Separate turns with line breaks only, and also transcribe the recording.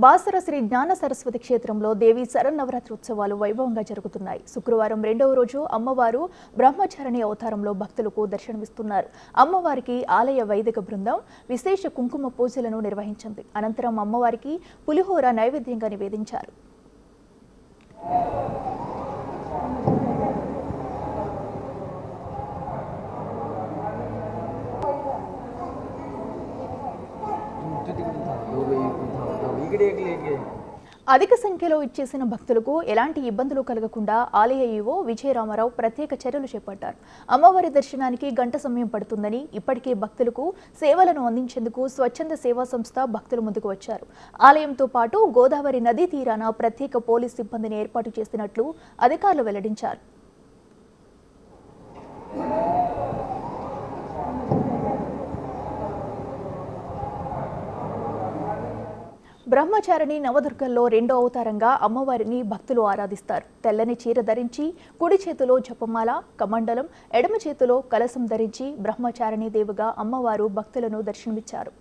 బాసర శ్రీ జ్ఞాన సరస్వతి క్షేత్రంలో దేవి శరన్నవరాత్రి ఉత్సవాలు వైభవంగా జరుగుతున్నాయి. శుక్రవారం రెండవ రోజు అమ్మవారు బ్రహ్మచారిణి అవతారంలో భక్తులకు దర్శనమిస్తున్నారు. అమ్మవారికి ఆలయ వైదిక బృందం విశేష కుంకుమ పూజలను నిర్వహించింది. అనంతరం అమ్మవారికి పులిహోర నైవేద్యంగా నివేదించారు. అధిక సంఖ్యలో ఇచ్చేసిన భక్తులకు ఎలాంటి ఇబ్బందులు కలగకుండా ఆలయ ఈవో విజయరామారావు ప్రత్యేక చర్యలు చేపట్టారు. అమ్మవారి దర్శనానికి గంట సమయం పడుతుందని, ఇప్పటికే భక్తులకు సేవలను అందించేందుకు స్వచ్ఛంద సేవా సంస్థ భక్తులు ముందుకు వచ్చారు. ఆలయంతో పాటు గోదావరి నదీ తీరాన ప్రత్యేక పోలీస్ సిబ్బందిని ఏర్పాటు చేసినట్లు అధికారులు వెల్లడించారు. బ్రహ్మచారిణి నవదుర్గల్లో రెండో అవతారంగా అమ్మవారిని భక్తులు ఆరాధిస్తారు. తెల్లని చీర ధరించి కుడి చేతిలో జపమాల, కమండలం, ఎడమ చేతిలో కలశం ధరించి బ్రహ్మచారిణి దేవిగా అమ్మవారు భక్తులను దర్శనమిచ్చారు.